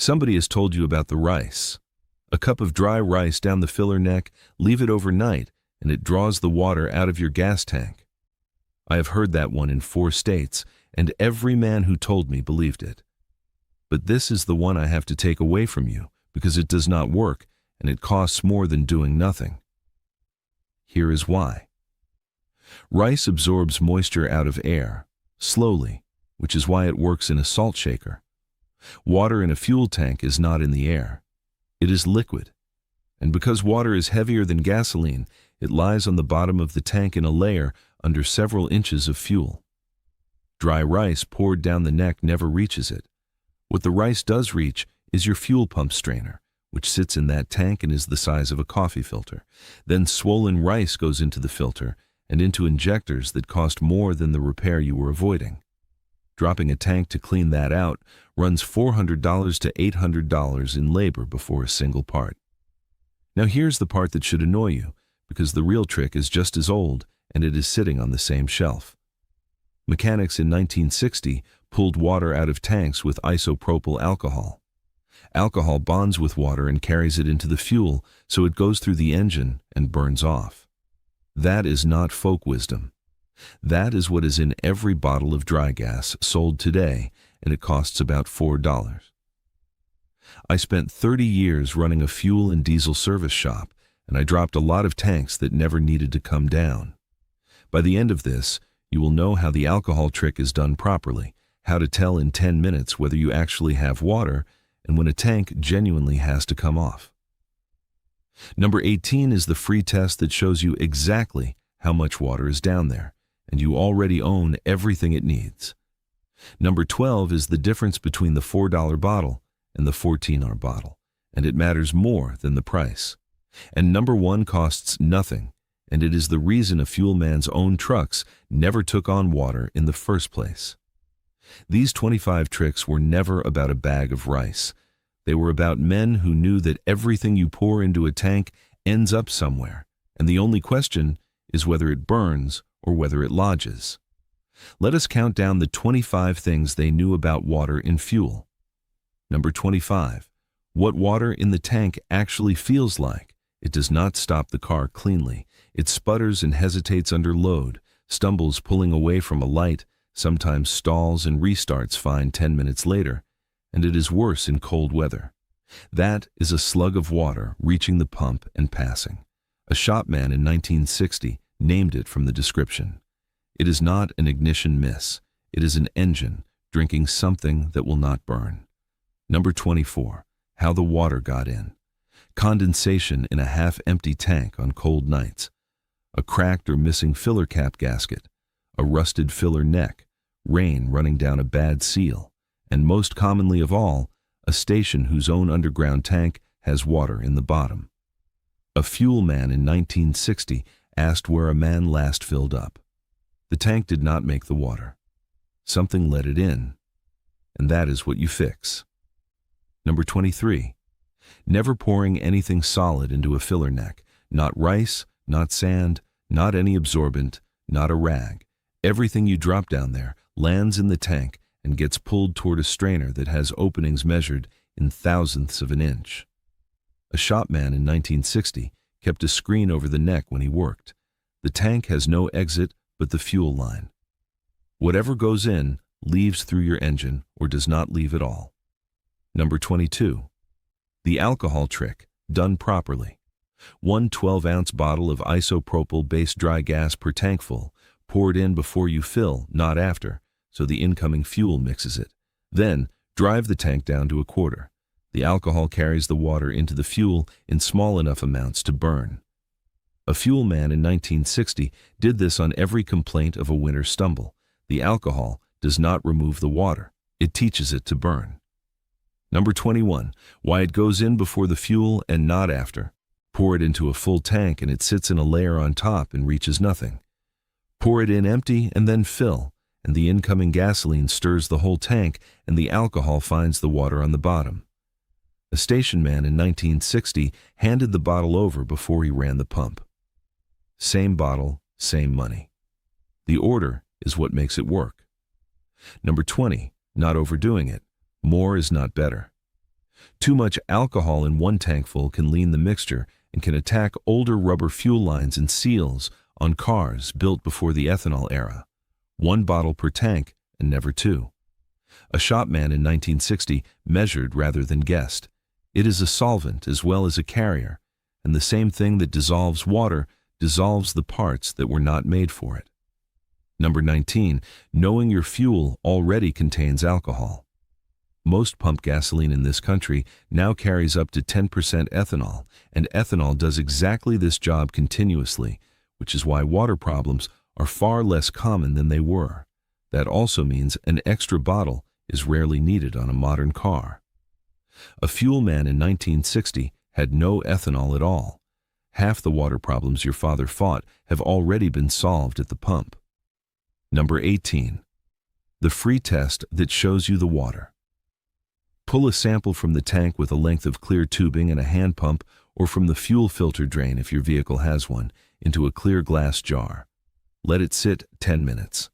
Somebody has told you about the rice. A cup of dry rice down the filler neck, leave it overnight, and it draws the water out of your gas tank. I have heard that one in 4 states, and every man who told me believed it. But this is the one I have to take away from you, because it does not work, and it costs more than doing nothing. Here is why. Rice absorbs moisture out of air, slowly, which is why it works in a salt shaker. Water in a fuel tank is not in the air. It is liquid. And because water is heavier than gasoline, it lies on the bottom of the tank in a layer under several inches of fuel. Dry rice poured down the neck never reaches it. What the rice does reach is your fuel pump strainer, which sits in that tank and is the size of a coffee filter. Then swollen rice goes into the filter and into injectors that cost more than the repair you were avoiding. Dropping a tank to clean that out runs $400 to $800 in labor before a single part. Now here's the part that should annoy you, because the real trick is just as old and it is sitting on the same shelf. Mechanics in 1960 pulled water out of tanks with isopropyl alcohol. Alcohol bonds with water and carries it into the fuel, so it goes through the engine and burns off. That is not folk wisdom. That is what is in every bottle of dry gas sold today, and it costs about $4. I spent 30 years running a fuel and diesel service shop, and I dropped a lot of tanks that never needed to come down. By the end of this, you will know how the alcohol trick is done properly, how to tell in 10 minutes whether you actually have water, and when a tank genuinely has to come off. Number 18 is the free test that shows you exactly how much water is down there, and you already own everything it needs. Number 12 is the difference between the $4 bottle and the $14 bottle, and it matters more than the price. And number 1 costs nothing, and it is the reason a fuel man's own trucks never took on water in the first place. These 25 tricks were never about a bag of rice. They were about men who knew that everything you pour into a tank ends up somewhere, and the only question is whether it burns or whether it lodges. Let us count down the 25 things they knew about water in fuel. Number 25. What water in the tank actually feels like. It does not stop the car cleanly. It sputters and hesitates under load, stumbles pulling away from a light, sometimes stalls and restarts fine 10 minutes later, and it is worse in cold weather. That is a slug of water reaching the pump and passing. A shopman in 1960 named it from the description. It is not an ignition miss. It is an engine drinking something that will not burn. Number 24. How the water got in. Condensation in a half-empty tank on cold nights. A cracked or missing filler cap gasket. A rusted filler neck. Rain running down a bad seal. And most commonly of all, a station whose own underground tank has water in the bottom. A fuel man in 1960 asked where a man last filled up. The tank did not make the water. Something let it in, and that is what you fix. Number 23. Never pouring anything solid into a filler neck. Not rice, not sand, not any absorbent, not a rag. Everything you drop down there lands in the tank and gets pulled toward a strainer that has openings measured in thousandths of an inch. A shopman in 1960 kept a screen over the neck when he worked. The tank has no exit but the fuel line. Whatever goes in leaves through your engine or does not leave at all. Number 22. The alcohol trick, done properly. 1 12-ounce bottle of isopropyl-based dry gas per tankful, poured in before you fill, not after, so the incoming fuel mixes it. Then, drive the tank down to a quarter. The alcohol carries the water into the fuel in small enough amounts to burn. A fuel man in 1960 did this on every complaint of a winter stumble. The alcohol does not remove the water. It teaches it to burn. Number 21. Why it goes in before the fuel and not after. Pour it into a full tank and it sits in a layer on top and reaches nothing. Pour it in empty and then fill, and the incoming gasoline stirs the whole tank and the alcohol finds the water on the bottom. A station man in 1960 handed the bottle over before he ran the pump. Same bottle, same money. The order is what makes it work. Number 20. Not overdoing it. More is not better. Too much alcohol in one tankful can lean the mixture and can attack older rubber fuel lines and seals on cars built before the ethanol era. 1 bottle per tank and never 2. A shopman in 1960 measured rather than guessed. It is a solvent as well as a carrier, and the same thing that dissolves water dissolves the parts that were not made for it. Number 19, knowing your fuel already contains alcohol. Most pump gasoline in this country now carries up to 10% ethanol, and ethanol does exactly this job continuously, which is why water problems are far less common than they were. That also means an extra bottle is rarely needed on a modern car. A fuel man in 1960 had no ethanol at all. Half the water problems your father fought have already been solved at the pump. Number 18. The free test that shows you the water. Pull a sample from the tank with a length of clear tubing and a hand pump, or from the fuel filter drain if your vehicle has one, into a clear glass jar. Let it sit 10 minutes.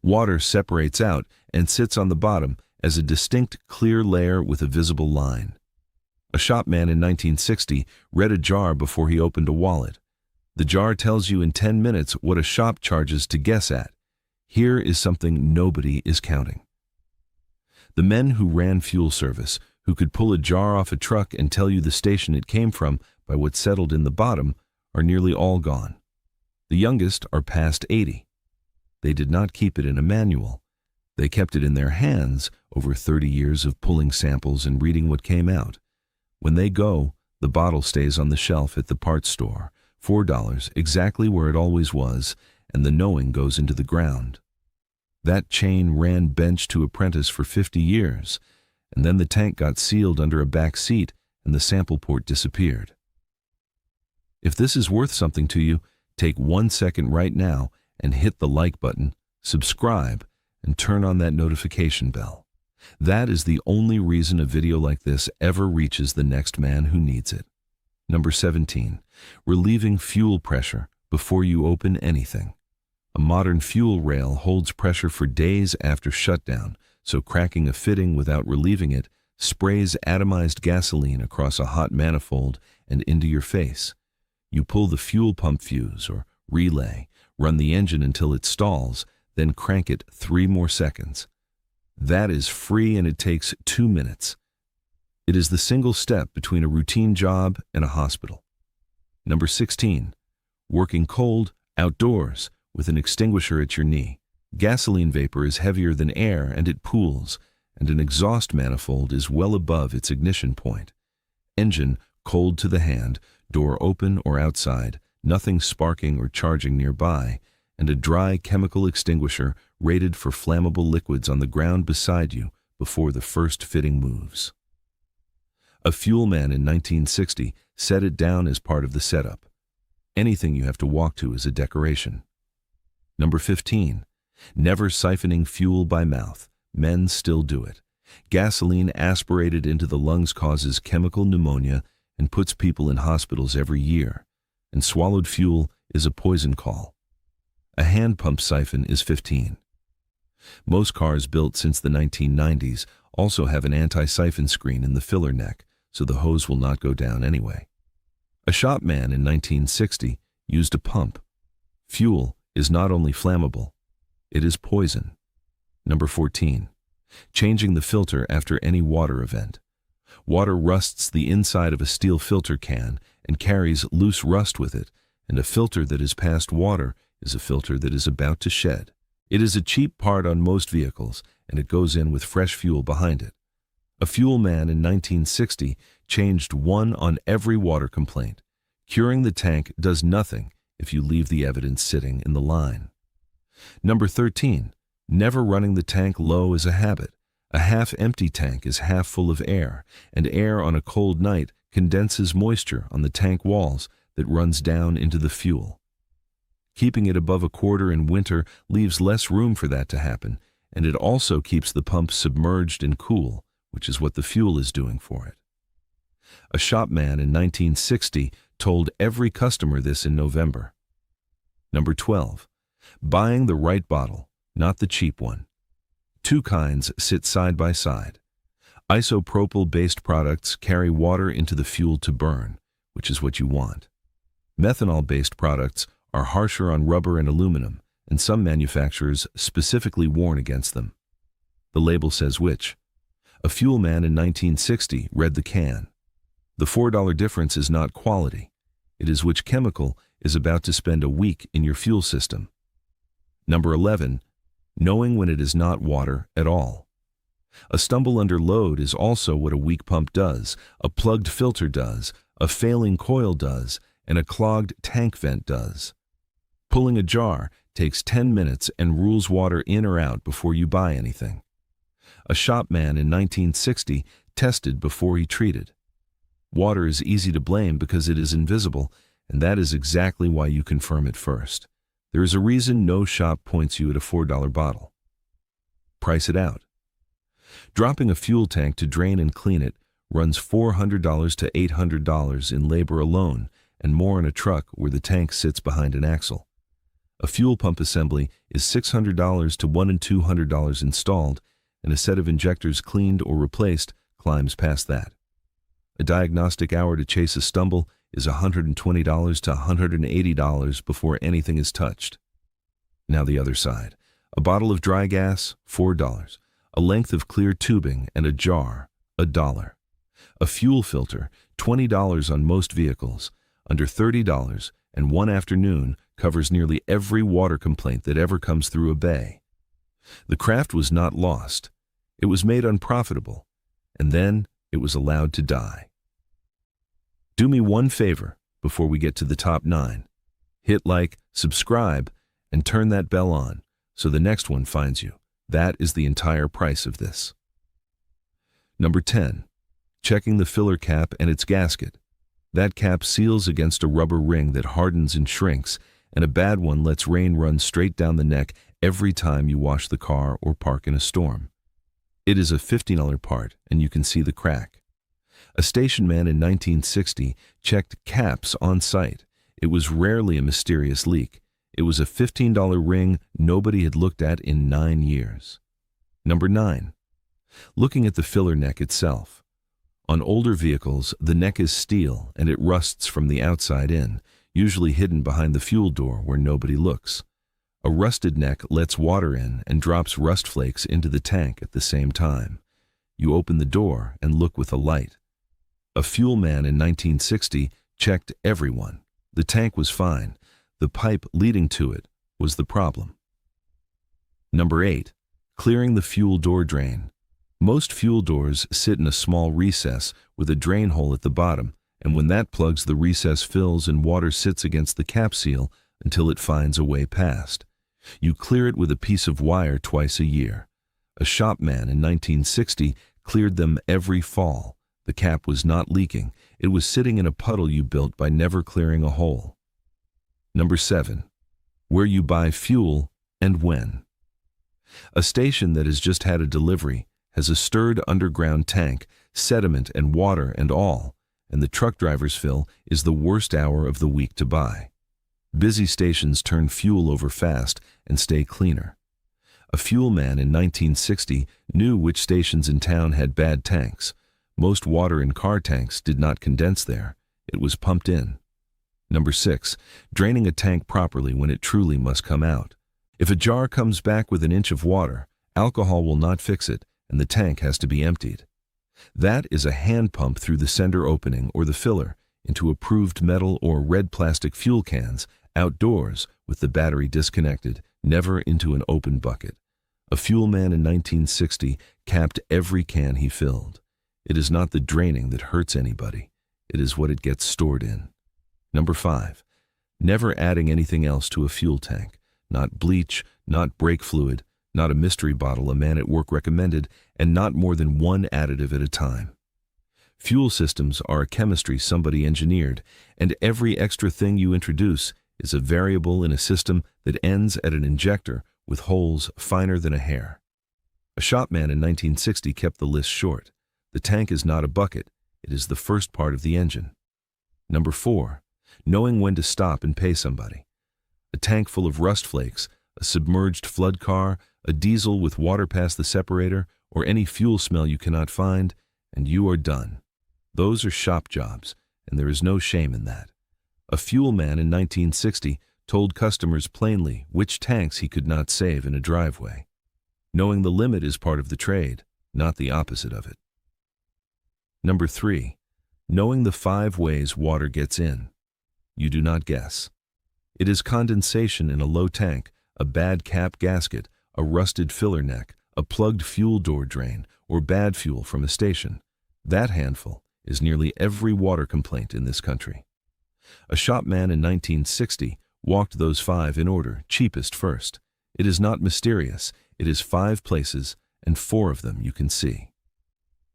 Water separates out and sits on the bottom as a distinct clear layer with a visible line. A shopman in 1960 read a jar before he opened a wallet. The jar tells you in 10 minutes what a shop charges to guess at. Here is something nobody is counting. The men who ran fuel service, who could pull a jar off a truck and tell you the station it came from by what settled in the bottom, are nearly all gone. The youngest are past 80. They did not keep it in a manual. They kept it in their hands over 30 years of pulling samples and reading what came out. When they go, the bottle stays on the shelf at the parts store, $4, exactly where it always was, and the knowing goes into the ground. That chain ran bench to apprentice for 50 years, and then the tank got sealed under a back seat and the sample port disappeared. If this is worth something to you, take 1 second right now and hit the like button, subscribe, and turn on that notification bell. That is the only reason a video like this ever reaches the next man who needs it. Number 17, relieving fuel pressure before you open anything. A modern fuel rail holds pressure for days after shutdown, so cracking a fitting without relieving it sprays atomized gasoline across a hot manifold and into your face. You pull the fuel pump fuse or relay, run the engine until it stalls, then crank it 3 more seconds. That is free and it takes 2 minutes. It is the single step between a routine job and a hospital. Number 16, working cold, outdoors, with an extinguisher at your knee. Gasoline vapor is heavier than air and it pools, and an exhaust manifold is well above its ignition point. Engine cold to the hand, door open or outside, nothing sparking or charging nearby, and a dry chemical extinguisher rated for flammable liquids on the ground beside you before the first fitting moves. A fuel man in 1960 set it down as part of the setup. Anything you have to walk to is a decoration. Number 15, never siphoning fuel by mouth. Men still do it. Gasoline aspirated into the lungs causes chemical pneumonia and puts people in hospitals every year, and swallowed fuel is a poison call. A hand pump siphon is 15. Most cars built since the 1990s also have an anti-siphon screen in the filler neck, so the hose will not go down anyway. A shopman in 1960 used a pump. Fuel is not only flammable, it is poison. Number 14, changing the filter after any water event. Water rusts the inside of a steel filter can and carries loose rust with it, and a filter that is past water is a filter that is about to shed. It is a cheap part on most vehicles, and it goes in with fresh fuel behind it. A fuel man in 1960 changed 1 on every water complaint. Curing the tank does nothing if you leave the evidence sitting in the line. Number 13, never running the tank low is a habit. A half-empty tank is half full of air, and air on a cold night condenses moisture on the tank walls that runs down into the fuel. Keeping it above a quarter in winter leaves less room for that to happen, and it also keeps the pump submerged and cool, which is what the fuel is doing for it. A shopman in 1960 told every customer this in November. Number 12, buying the right bottle, not the cheap one. 2 kinds sit side by side. Isopropyl-based products carry water into the fuel to burn, which is what you want. Methanol-based products are harsher on rubber and aluminum, and some manufacturers specifically warn against them. The label says which. A fuel man in 1960 read the can. The $4 difference is not quality. It is which chemical is about to spend a week in your fuel system. Number 11. Knowing when it is not water at all. A stumble under load is also what a weak pump does, a plugged filter does, a failing coil does, and a clogged tank vent does. Pulling a jar takes 10 minutes and rules water in or out before you buy anything. A shopman in 1960 tested before he treated. Water is easy to blame because it is invisible, and that is exactly why you confirm it first. There is a reason no shop points you at a $4 bottle. Price it out. Dropping a fuel tank to drain and clean it runs $400 to $800 in labor alone, and more in a truck where the tank sits behind an axle. A fuel pump assembly is $600 to $100 and $200 installed, and a set of injectors cleaned or replaced climbs past that. A diagnostic hour to chase a stumble is $120 to $180 before anything is touched. Now the other side. A bottle of dry gas, $4. A length of clear tubing and a jar, $1. A fuel filter, $20 on most vehicles, under $30, and one afternoon covers nearly every water complaint that ever comes through a bay. The craft was not lost. It was made unprofitable, and then it was allowed to die. Do me one favor before we get to the top 9. Hit like, subscribe, and turn that bell on so the next one finds you. That is the entire price of this. Number 10. Checking the filler cap and its gasket. That cap seals against a rubber ring that hardens and shrinks, and a bad one lets rain run straight down the neck every time you wash the car or park in a storm. It is a $15 part, and you can see the crack. A station man in 1960 checked caps on site. It was rarely a mysterious leak. It was a $15 ring nobody had looked at in 9 years. Number 9. Looking at the filler neck itself. On older vehicles, the neck is steel and it rusts from the outside in, usually hidden behind the fuel door where nobody looks. A rusted neck lets water in and drops rust flakes into the tank at the same time. You open the door and look with a light. A fuel man in 1960 checked everyone. The tank was fine. The pipe leading to it was the problem. Number 8. Clearing the fuel door drain. Most fuel doors sit in a small recess with a drain hole at the bottom, and when that plugs, the recess fills and water sits against the cap seal until it finds a way past. You clear it with a piece of wire twice a year. A shopman in 1960 cleared them every fall. The cap was not leaking. It was sitting in a puddle you built by never clearing a hole. Number 7. Where you buy fuel and when. A station that has just had a delivery has a stirred underground tank, sediment and water and all, and the truck driver's fill is the worst hour of the week to buy. Busy stations turn fuel over fast and stay cleaner. A fuel man in 1960 knew which stations in town had bad tanks. Most water in car tanks did not condense there. It was pumped in. Number 6. Draining a tank properly when it truly must come out. If a jar comes back with an inch of water, alcohol will not fix it, and the tank has to be emptied. That is a hand pump through the sender opening or the filler into approved metal or red plastic fuel cans outdoors with the battery disconnected, never into an open bucket. A fuel man in 1960 capped every can he filled. It is not the draining that hurts anybody. It is what it gets stored in. Number 5. Never adding anything else to a fuel tank. Not bleach, not brake fluid, not a mystery bottle a man at work recommended, and not more than one additive at a time. Fuel systems are a chemistry somebody engineered, and every extra thing you introduce is a variable in a system that ends at an injector with holes finer than a hair. A shopman in 1960 kept the list short. The tank is not a bucket. It is the first part of the engine. Number 4. Knowing when to stop and pay somebody. A tank full of rust flakes, a submerged flood car, a diesel with water past the separator, or any fuel smell you cannot find, and you are done. Those are shop jobs, and there is no shame in that. A fuel man in 1960 told customers plainly which tanks he could not save in a driveway. Knowing the limit is part of the trade, not the opposite of it. Number 3. Knowing the 5 ways water gets in. You do not guess. It is condensation in a low tank, a bad cap gasket, a rusted filler neck, a plugged fuel door drain, or bad fuel from a station. That handful is nearly every water complaint in this country. A shopman in 1960 walked those 5 in order, cheapest first. It is not mysterious. It is 5 places, and 4 of them you can see.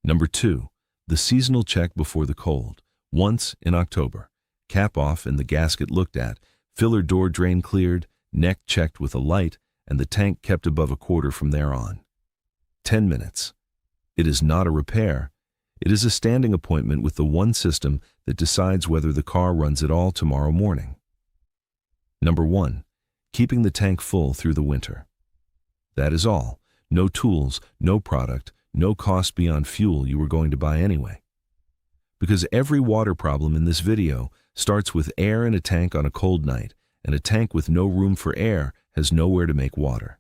Number 2. The seasonal check before the cold. Once in October. Cap off and the gasket looked at, filler door drain cleared, neck checked with a light, and the tank kept above a quarter from there on. 10 minutes. It is not a repair. It is a standing appointment with the one system that decides whether the car runs at all tomorrow morning. Number 1. Keeping the tank full through the winter. That is all. No tools, no product, no cost beyond fuel you were going to buy anyway. Because every water problem in this video starts with air in a tank on a cold night, and a tank with no room for air has nowhere to make water.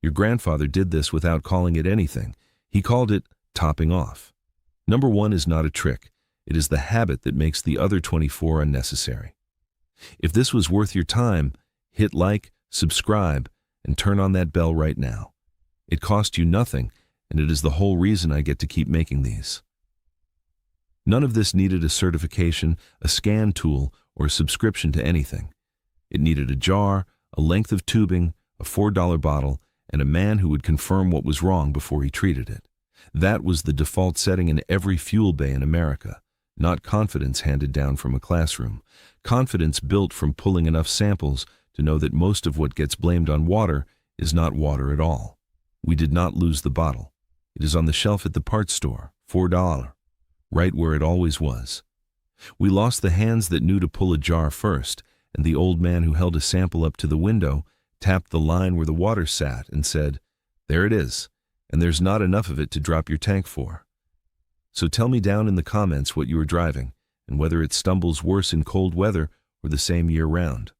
Your grandfather did this without calling it anything. He called it topping off. Number 1 is not a trick. It is the habit that makes the other 24 unnecessary. If this was worth your time, hit like, subscribe, and turn on that bell right now. It cost you nothing, and it is the whole reason I get to keep making these. None of this needed a certification, a scan tool, or a subscription to anything. It needed a jar, a length of tubing, a $4 bottle, and a man who would confirm what was wrong before he treated it. That was the default setting in every fuel bay in America, not confidence handed down from a classroom. Confidence built from pulling enough samples to know that most of what gets blamed on water is not water at all. We did not lose the bottle. It is on the shelf at the parts store, $4, right where it always was. We lost the hands that knew to pull a jar first, and the old man who held a sample up to the window tapped the line where the water sat and said, "There it is, and there's not enough of it to drop your tank for." So tell me down in the comments what you are driving, and whether it stumbles worse in cold weather or the same year-round.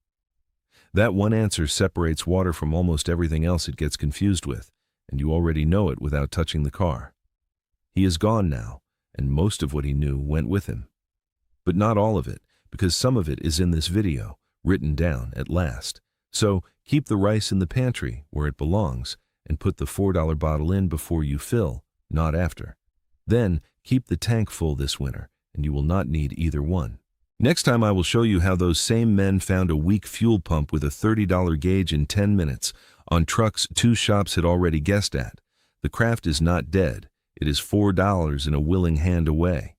That one answer separates water from almost everything else it gets confused with, and you already know it without touching the car. He is gone now, and most of what he knew went with him. But not all of it, because some of it is in this video, written down at last. So keep the rice in the pantry where it belongs, and put the $4 bottle in before you fill, not after. Then keep the tank full this winter, and you will not need either one. Next time I will show you how those same men found a weak fuel pump with a $30 gauge in 10 minutes on trucks 2 shops had already guessed at. The craft is not dead. It is $4 and a willing hand away.